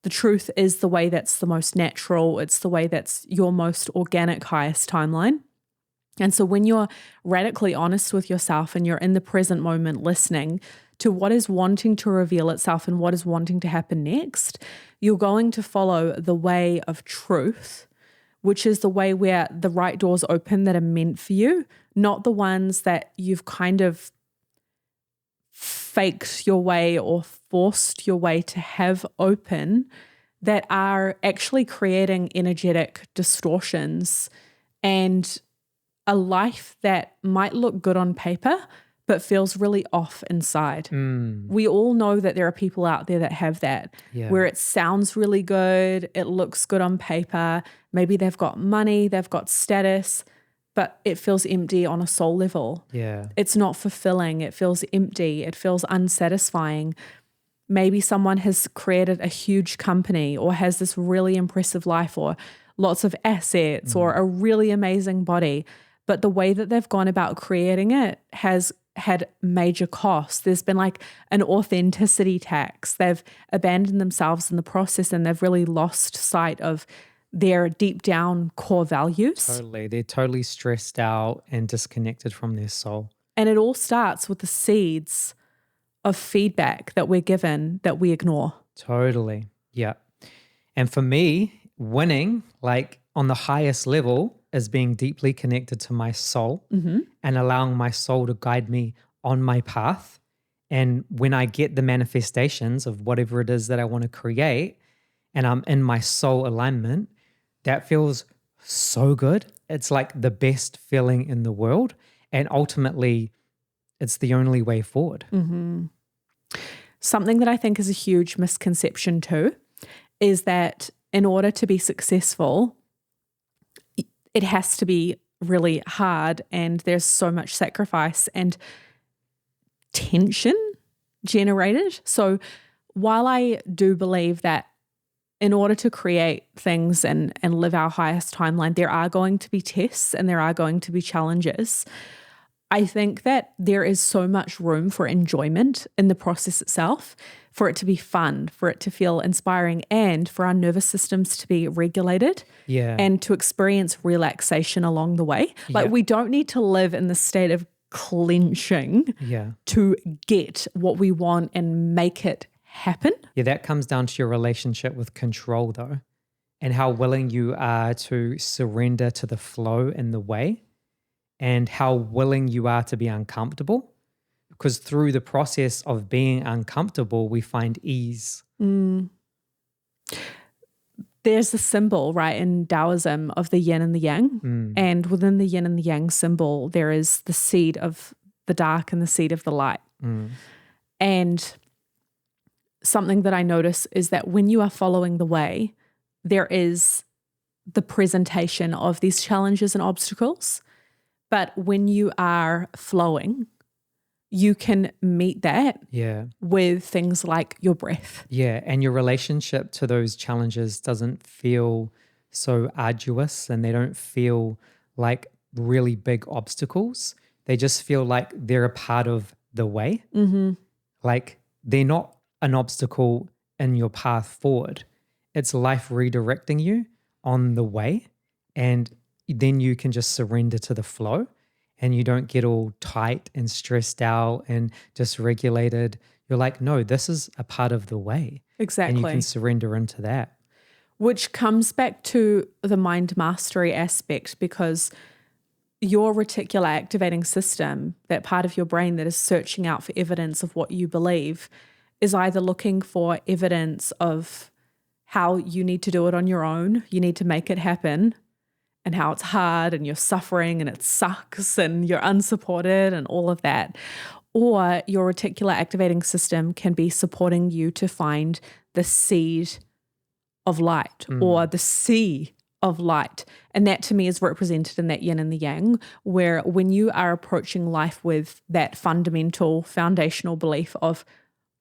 [SPEAKER 1] The truth is the way that's the most natural. It's the way that's your most organic, highest timeline. And so when you're radically honest with yourself and you're in the present moment listening to what is wanting to reveal itself and what is wanting to happen next, you're going to follow the way of truth, which is the way where the right doors open that are meant for you, not the ones that you've kind of faked your way or forced your way to have open that are actually creating energetic distortions and a life that might look good on paper, but feels really off inside. We all know that there are people out there that have that, where it sounds really good, it looks good on paper, maybe they've got money, they've got status, but it feels empty on a soul level. It's not fulfilling, it feels empty, it feels unsatisfying. Maybe someone has created a huge company or has this really impressive life or lots of assets or a really amazing body, but the way that they've gone about creating it has had major costs. There's been like an authenticity tax. They've abandoned themselves in the process and they've really lost sight of their deep down core values.
[SPEAKER 2] Totally. They're totally stressed out and disconnected from their soul.
[SPEAKER 1] And it all starts with the seeds of feedback that we're given that we ignore.
[SPEAKER 2] Totally. Yeah. And for me, winning, like on the highest level, is being deeply connected to my soul and allowing my soul to guide me on my path. And when I get the manifestations of whatever it is that I want to create and I'm in my soul alignment, that feels so good. It's like the best feeling in the world. And ultimately, it's the only way forward.
[SPEAKER 1] Something that I think is a huge misconception too is that in order to be successful, it has to be really hard and there's so much sacrifice and tension generated. So while I do believe that in order to create things and live our highest timeline, there are going to be tests and there are going to be challenges, I think that there is so much room for enjoyment in the process itself, for it to be fun, for it to feel inspiring, and for our nervous systems to be regulated and to experience relaxation along the way. Like we don't need to live in the state of clenching to get what we want and make it happen.
[SPEAKER 2] Yeah, that comes down to your relationship with control though, and how willing you are to surrender to the flow and the way, and how willing you are to be uncomfortable. Because through the process of being uncomfortable, we find ease.
[SPEAKER 1] There's a symbol, right, in Taoism of the yin and the yang. And within the yin and the yang symbol, there is the seed of the dark and the seed of the light. And something that I notice is that when you are following the way, there is the presentation of these challenges and obstacles. But when you are flowing, you can meet that with things like your breath.
[SPEAKER 2] Yeah, and your relationship to those challenges doesn't feel so arduous and they don't feel like really big obstacles. They just feel like they're a part of the way. Like they're not an obstacle in your path forward. It's life redirecting you on the way, and then you can just surrender to the flow. And you don't get all tight and stressed out and dysregulated. You're like, no, this is a part of the way.
[SPEAKER 1] Exactly.
[SPEAKER 2] And you can surrender into that.
[SPEAKER 1] Which comes back to the mind mastery aspect, because your reticular activating system, that part of your brain that is searching out for evidence of what you believe, is either looking for evidence of how you need to do it on your own, you need to make it happen, and how it's hard and you're suffering and it sucks and you're unsupported and all of that. Or your reticular activating system can be supporting you to find the seed of light or the sea of light. And that to me is represented in that yin and the yang, where when you are approaching life with that fundamental foundational belief of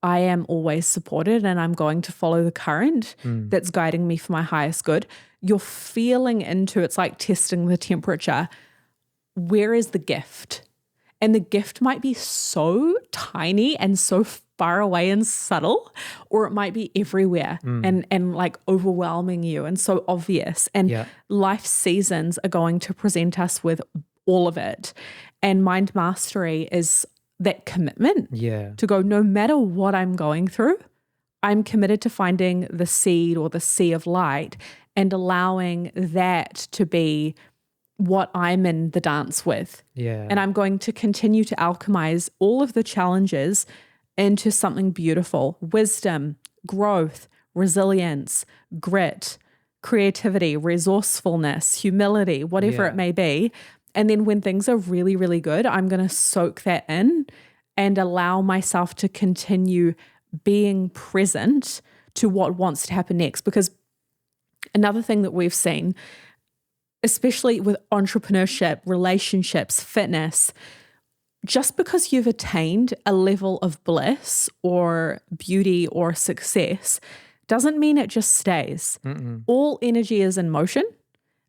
[SPEAKER 1] I am always supported and I'm going to follow the current that's guiding me for my highest good, you're feeling into, it's like testing the temperature. Where is the gift? And the gift might be so tiny and so far away and subtle, or it might be everywhere and like overwhelming you and so obvious. And life seasons are going to present us with all of it. And mind mastery is that commitment to go, no matter what I'm going through, I'm committed to finding the seed or the sea of light and allowing that to be what I'm in the dance with. And I'm going to continue to alchemize all of the challenges into something beautiful, wisdom, growth, resilience, grit, creativity, resourcefulness, humility, whatever it may be. And then when things are really, really good, I'm going to soak that in and allow myself to continue being present to what wants to happen next. Because another thing that we've seen, especially with entrepreneurship, relationships, fitness, just because you've attained a level of bliss or beauty or success doesn't mean it just stays. All energy is in motion.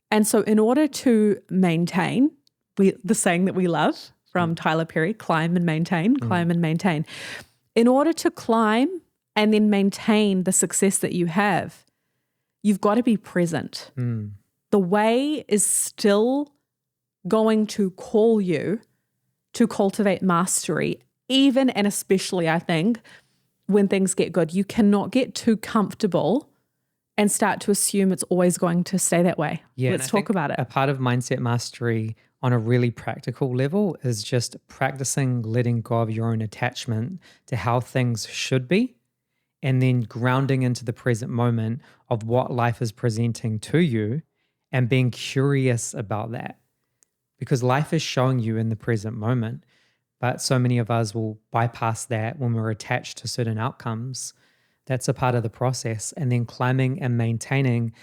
[SPEAKER 1] And so in order to maintain, the saying that we love from Tyler Perry, climb and maintain, climb and maintain. In order to climb and then maintain the success that you have, you've got to be present. The way is still going to call you to cultivate mastery, even and especially, I think, when things get good. You cannot get too comfortable and start to assume it's always going to stay that way. Let's talk about it.
[SPEAKER 2] A part of mindset mastery on a really practical level is just practicing letting go of your own attachment to how things should be, and then grounding into the present moment of what life is presenting to you and being curious about that. Because life is showing you in the present moment, but so many of us will bypass that when we're attached to certain outcomes. That's a part of the process. And then climbing and maintaining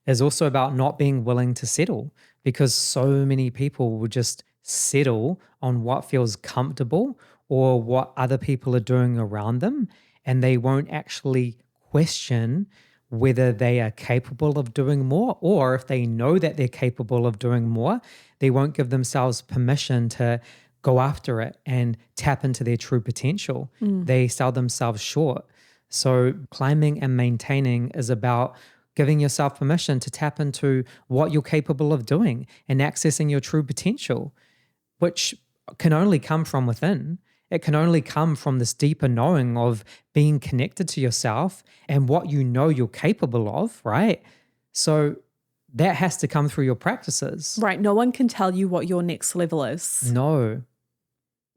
[SPEAKER 2] is also about not being willing to settle, because so many people will just settle on what feels comfortable or what other people are doing around them, and they won't actually question whether they are capable of doing more, or if they know that they're capable of doing more, they won't give themselves permission to go after it and tap into their true potential. They sell themselves short. So climbing and maintaining is about giving yourself permission to tap into what you're capable of doing and accessing your true potential, which can only come from within. It can only come from this deeper knowing of being connected to yourself and what you know you're capable of, right? So that has to come through your practices.
[SPEAKER 1] Right. No one can tell you what your next level is.
[SPEAKER 2] No.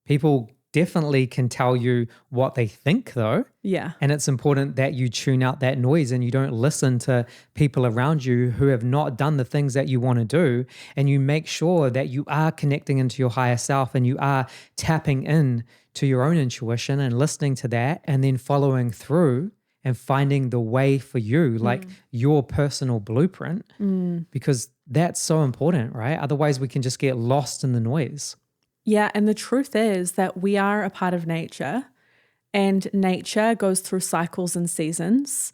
[SPEAKER 2] People definitely can tell you what they think, though.
[SPEAKER 1] Yeah.
[SPEAKER 2] And it's important that you tune out that noise and you don't listen to people around you who have not done the things that you want to do. And you make sure that you are connecting into your higher self and you are tapping in to your own intuition and listening to that, and then following through and finding the way for you, like your personal blueprint, because that's so important, right? Otherwise, we can just get lost in the noise.
[SPEAKER 1] Yeah, and the truth is that we are a part of nature, and nature goes through cycles and seasons,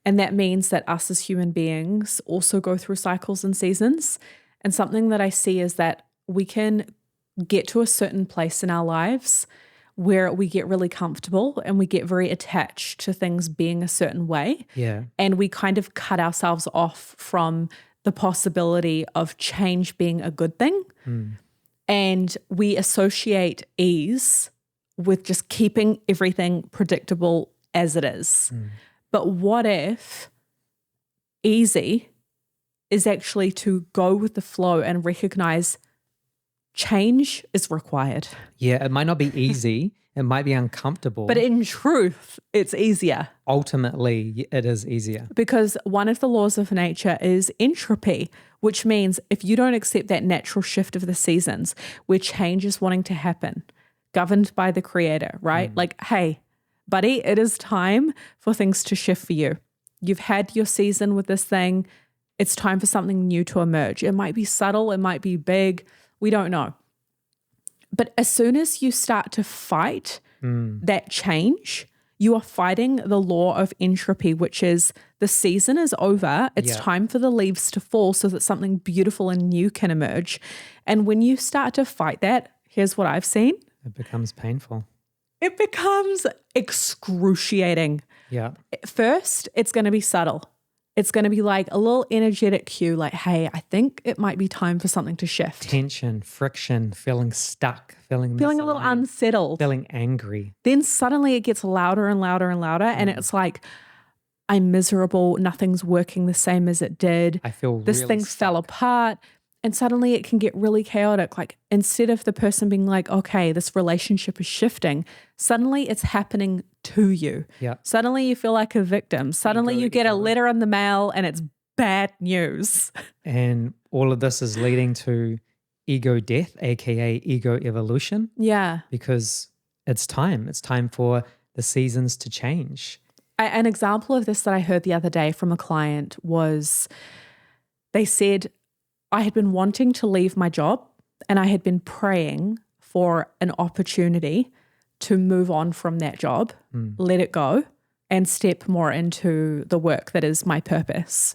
[SPEAKER 1] and that means that us as human beings also go through cycles and seasons. And something that I see is that we can get to a certain place in our lives where we get really comfortable and we get very attached to things being a certain way.
[SPEAKER 2] Yeah.
[SPEAKER 1] And we kind of cut ourselves off from the possibility of change being a good thing. And we associate ease with just keeping everything predictable as it is. But what if easy is actually to go with the flow and recognize change is required?
[SPEAKER 2] Yeah, it might not be easy. It might be uncomfortable.
[SPEAKER 1] But in truth, it's easier.
[SPEAKER 2] Ultimately, it is easier.
[SPEAKER 1] Because one of the laws of nature is entropy, which means if you don't accept that natural shift of the seasons where change is wanting to happen, governed by the creator, right? Like, hey, buddy, it is time for things to shift for you. You've had your season with this thing. It's time for something new to emerge. It might be subtle. It might be big. We don't know. But as soon as you start to fight that change, you are fighting the law of entropy, which is the season is over. It's time for the leaves to fall so that something beautiful and new can emerge. And when you start to fight that, here's what I've seen.
[SPEAKER 2] It becomes painful.
[SPEAKER 1] It becomes excruciating.
[SPEAKER 2] Yeah.
[SPEAKER 1] First, it's going to be subtle. It's going to be like a little energetic cue, like, hey, I think it might be time for something to shift.
[SPEAKER 2] Tension, friction, feeling stuck, feeling
[SPEAKER 1] a little unsettled.
[SPEAKER 2] Feeling angry.
[SPEAKER 1] Then suddenly it gets louder and louder and louder. And it's like, I'm miserable. Nothing's working the same as it did.
[SPEAKER 2] I feel
[SPEAKER 1] this
[SPEAKER 2] really
[SPEAKER 1] thing
[SPEAKER 2] stuck.
[SPEAKER 1] fell apart. And suddenly it can get really chaotic. Like instead of the person being like, okay, this relationship is shifting, suddenly it's happening to you.
[SPEAKER 2] Yeah.
[SPEAKER 1] Suddenly you feel like a victim. Suddenly you get a letter in the mail and it's bad news.
[SPEAKER 2] And all of this is leading to ego death, aka ego evolution.
[SPEAKER 1] Yeah.
[SPEAKER 2] Because it's time. It's time for the seasons to change.
[SPEAKER 1] An example of this that I heard the other day from a client was they said, I had been wanting to leave my job and I had been praying for an opportunity to move on from that job, let it go, and step more into the work that is my purpose.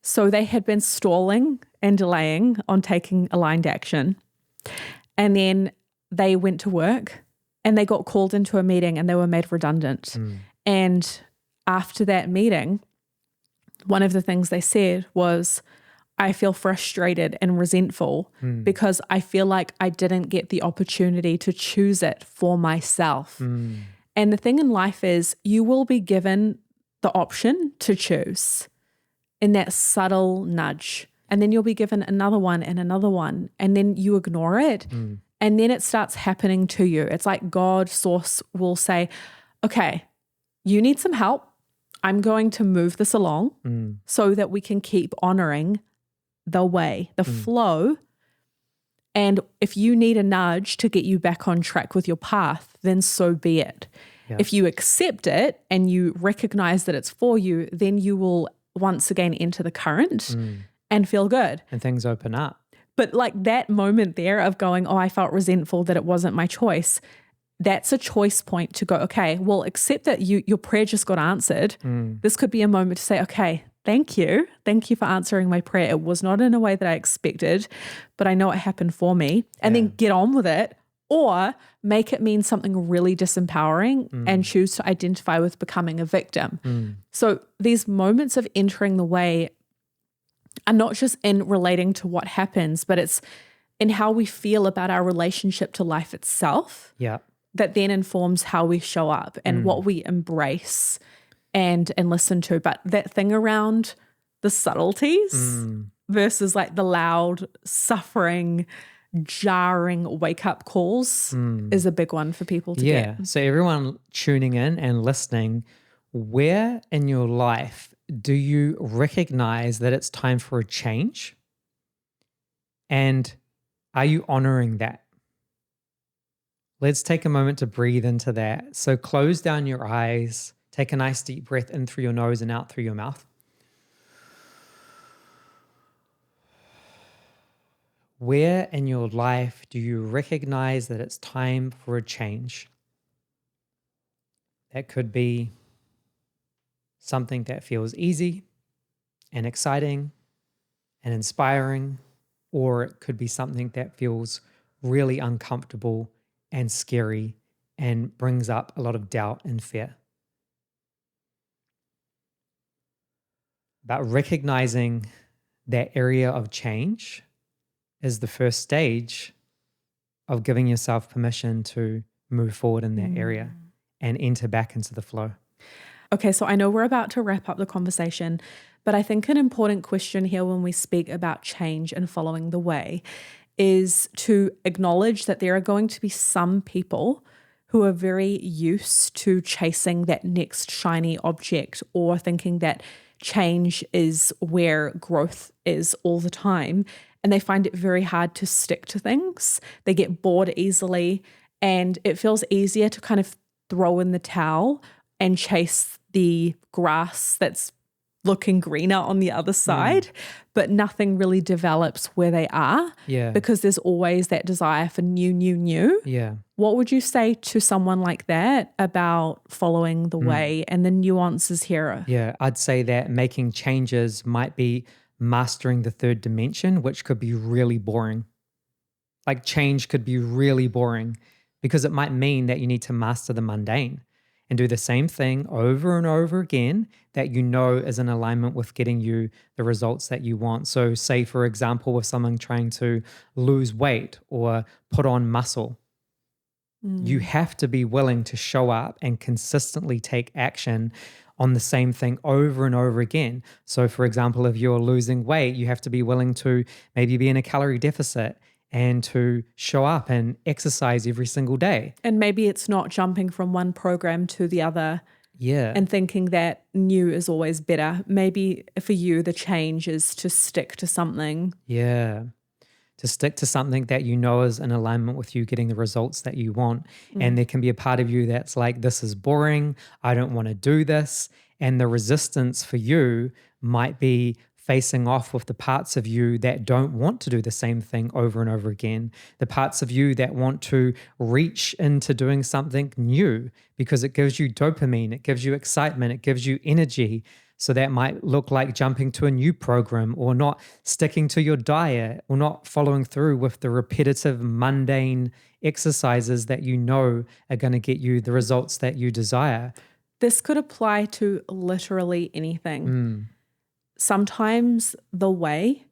[SPEAKER 1] So they had been stalling and delaying on taking aligned action. And then they went to work and they got called into a meeting and they were made redundant. And after that meeting, one of the things they said was, I feel frustrated and resentful because I feel like I didn't get the opportunity to choose it for myself. And the thing in life is you will be given the option to choose in that subtle nudge. And then you'll be given another one and another one. And then you ignore it. And then it starts happening to you. It's like God, source will say, okay, you need some help. I'm going to move this along so that we can keep honoring the way, the flow. And if you need a nudge to get you back on track with your path, then so be it. Yeah. If you accept it and you recognize that it's for you, then you will once again enter the current and feel good.
[SPEAKER 2] And things open up.
[SPEAKER 1] But like that moment there of going, oh, I felt resentful that it wasn't my choice. That's a choice point to go, okay, well, accept that your prayer just got answered. This could be a moment to say, okay, thank you. Thank you for answering my prayer. It was not in a way that I expected, but I know it happened for me. And then get on with it, or make it mean something really disempowering and choose to identify with becoming a victim. So these moments of entering the way are not just in relating to what happens, but it's in how we feel about our relationship to life itself.
[SPEAKER 2] Yeah.
[SPEAKER 1] That then informs how we show up and what we embrace and listen to. But that thing around the subtleties versus like the loud, suffering, jarring wake-up calls is a big one for people to get.
[SPEAKER 2] So everyone tuning in and listening, where in your life do you recognize that it's time for a change? And are you honoring that? Let's take a moment to breathe into that. So close down your eyes, take a nice deep breath in through your nose and out through your mouth. Where in your life do you recognize that it's time for a change? That could be something that feels easy and exciting and inspiring, or it could be something that feels really uncomfortable and scary and brings up a lot of doubt and fear. But recognizing that area of change is the first stage of giving yourself permission to move forward in that area and enter back into the flow.
[SPEAKER 1] Okay, so I know we're about to wrap up the conversation, but I think an important question here when we speak about change and following the way is to acknowledge that there are going to be some people who are very used to chasing that next shiny object or thinking that change is where growth is all the time. And they find it very hard to stick to things. They get bored easily, and it feels easier to kind of throw in the towel and chase the grass that's looking greener on the other side, but nothing really develops where they are because there's always that desire for new.
[SPEAKER 2] Yeah.
[SPEAKER 1] What would you say to someone like that about following the way and the nuances here?
[SPEAKER 2] Yeah, I'd say that making changes might be mastering the third dimension, which could be really boring. Like change could be really boring because it might mean that you need to master the mundane and do the same thing over and over again that you know is in alignment with getting you the results that you want. So say, for example, with someone trying to lose weight or put on muscle, you have to be willing to show up and consistently take action on the same thing over and over again. So for example, if you're losing weight, you have to be willing to maybe be in a calorie deficit and to show up and exercise every single day.
[SPEAKER 1] And maybe it's not jumping from one program to the other and thinking that new is always better. Maybe for you, the change is to stick to something.
[SPEAKER 2] Yeah. To stick to something that you know is in alignment with you getting the results that you want. And there can be a part of you that's like, this is boring. I don't want to do this. And the resistance for you might be facing off with the parts of you that don't want to do the same thing over and over again. The parts of you that want to reach into doing something new because it gives you dopamine, it gives you excitement, it gives you energy. So that might look like jumping to a new program or not sticking to your diet or not following through with the repetitive, mundane exercises that you know are going to get you the results that you desire.
[SPEAKER 1] This could apply to literally anything. Sometimes the way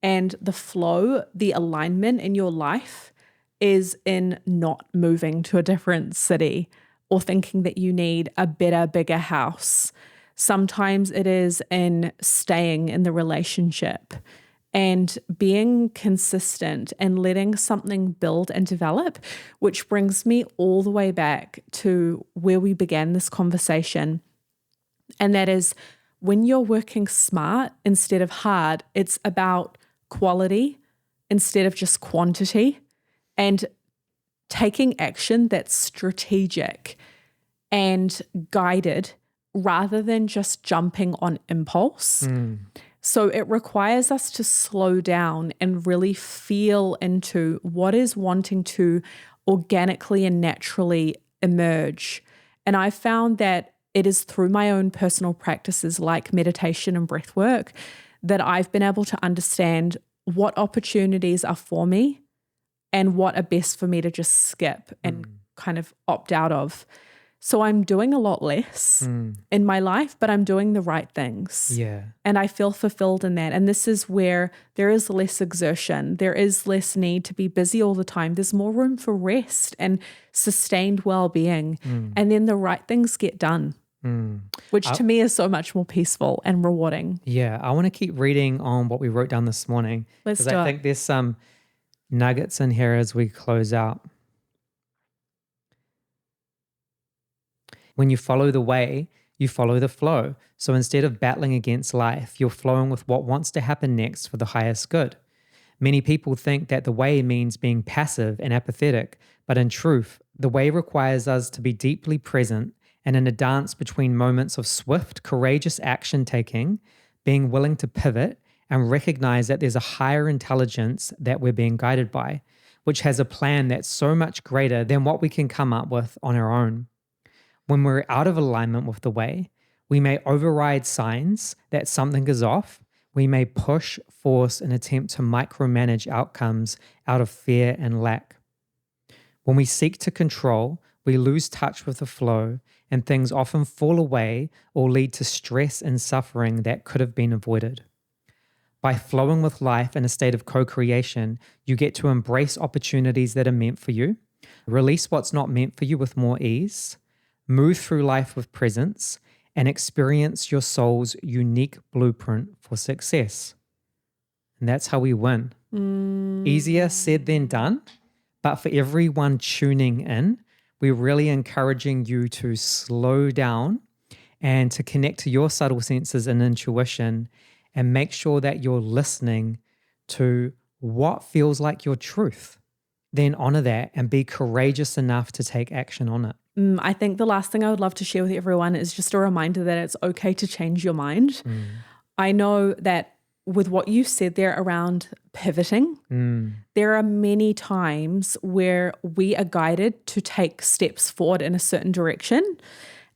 [SPEAKER 1] and the flow, the alignment in your life is in not moving to a different city or thinking that you need a better, bigger house. Sometimes it is in staying in the relationship and being consistent and letting something build and develop, which brings me all the way back to where we began this conversation. And that is when you're working smart instead of hard, it's about quality instead of just quantity and taking action that's strategic and guided rather than just jumping on impulse. So it requires us to slow down and really feel into what is wanting to organically and naturally emerge. And I found that it is through my own personal practices like meditation and breath work that I've been able to understand what opportunities are for me and what are best for me to just skip and kind of opt out of. So I'm doing a lot less in my life, but I'm doing the right things.
[SPEAKER 2] Yeah.
[SPEAKER 1] And I feel fulfilled in that. And this is where there is less exertion. There is less need to be busy all the time. There's more room for rest and sustained well-being. And then the right things get done, which to me is so much more peaceful and rewarding.
[SPEAKER 2] Yeah. I want to keep reading on what we wrote down this morning.
[SPEAKER 1] Let's do
[SPEAKER 2] Because I
[SPEAKER 1] it.
[SPEAKER 2] think there's some nuggets in here as we close out. When you follow the way, you follow the flow. So instead of battling against life, you're flowing with what wants to happen next for the highest good. Many people think that the way means being passive and apathetic, but in truth, the way requires us to be deeply present and in a dance between moments of swift, courageous action taking, being willing to pivot and recognize that there's a higher intelligence that we're being guided by, which has a plan that's so much greater than what we can come up with on our own. When we're out of alignment with the way, we may override signs that something is off. We may push, force, and attempt to micromanage outcomes out of fear and lack. When we seek to control, we lose touch with the flow, and things often fall away or lead to stress and suffering that could have been avoided. By flowing with life in a state of co-creation, you get to embrace opportunities that are meant for you, release what's not meant for you with more ease, move through life with presence, and experience your soul's unique blueprint for success. And that's how we win. Easier said than done, but for everyone tuning in, we're really encouraging you to slow down and to connect to your subtle senses and intuition and make sure that you're listening to what feels like your truth. Then honor that and be courageous enough to take action on it.
[SPEAKER 1] I think the last thing I would love to share with everyone is just a reminder that it's okay to change your mind. I know that with what you said there around pivoting, there are many times where we are guided to take steps forward in a certain direction,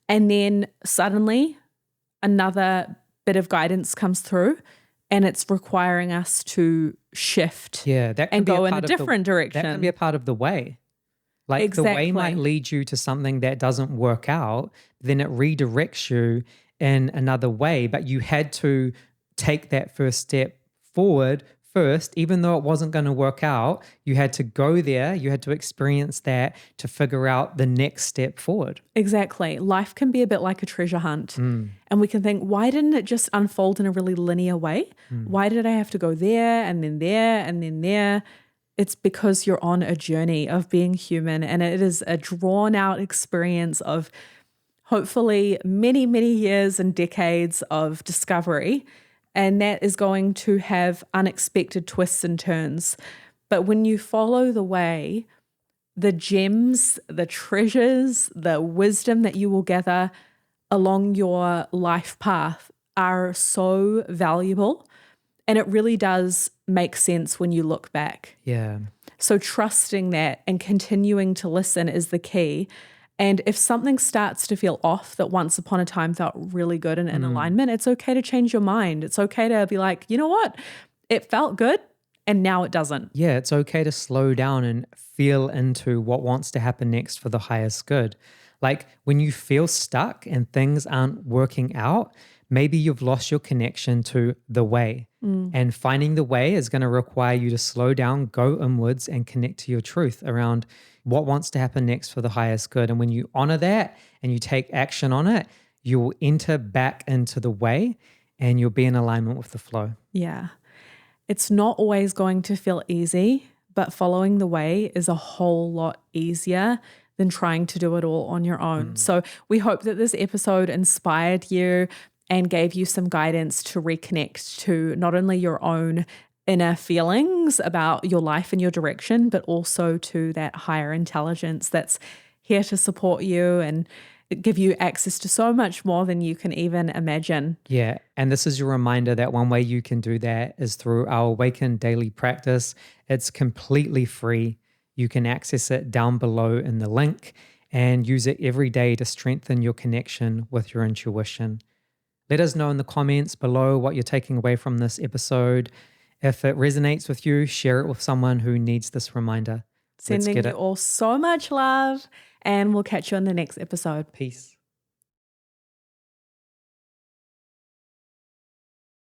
[SPEAKER 1] and then suddenly another bit of guidance comes through and it's requiring us to shift and go in a different direction.
[SPEAKER 2] That can be a part of the way. Like the way might lead you to something that doesn't work out, then it redirects you in another way, but you had to take that first step forward first, even though it wasn't going to work out, you had to go there, you had to experience that to figure out the next step forward.
[SPEAKER 1] Exactly. Life can be a bit like a treasure hunt.
[SPEAKER 2] Mm.
[SPEAKER 1] And we can think, why didn't it just unfold in a really linear way? Why did I have to go there and then there and then there? It's because you're on a journey of being human, and it is a drawn out experience of hopefully many, many years and decades of discovery. And that is going to have unexpected twists and turns. But when you follow the way, the gems, the treasures, the wisdom that you will gather along your life path are so valuable. And it really does make sense when you look back.
[SPEAKER 2] Yeah.
[SPEAKER 1] So trusting that and continuing to listen is the key. And if something starts to feel off that once upon a time felt really good and in alignment, it's okay to change your mind. It's okay to be like, you know what? It felt good and now it doesn't.
[SPEAKER 2] Yeah, it's okay to slow down and feel into what wants to happen next for the highest good. Like when you feel stuck and things aren't working out, maybe you've lost your connection to the way. And finding the way is going to require you to slow down, go inwards, and connect to your truth around what wants to happen next for the highest good. And when you honor that and you take action on it, you will enter back into the way and you'll be in alignment with the flow.
[SPEAKER 1] Yeah. It's not always going to feel easy, but following the way is a whole lot easier than trying to do it all on your own. So we hope that this episode inspired you and gave you some guidance to reconnect to not only your own inner feelings about your life and your direction, but also to that higher intelligence that's here to support you and give you access to so much more than you can even imagine.
[SPEAKER 2] Yeah. And this is your reminder that one way you can do that is through our Awaken daily practice. It's completely free. You can access it down below in the link and use it every day to strengthen your connection with your intuition. Let us know in the comments below what you're taking away from this episode. If it resonates with you, share it with someone who needs this reminder.
[SPEAKER 1] Sending you all so much love, and we'll catch you on the next episode.
[SPEAKER 2] Peace.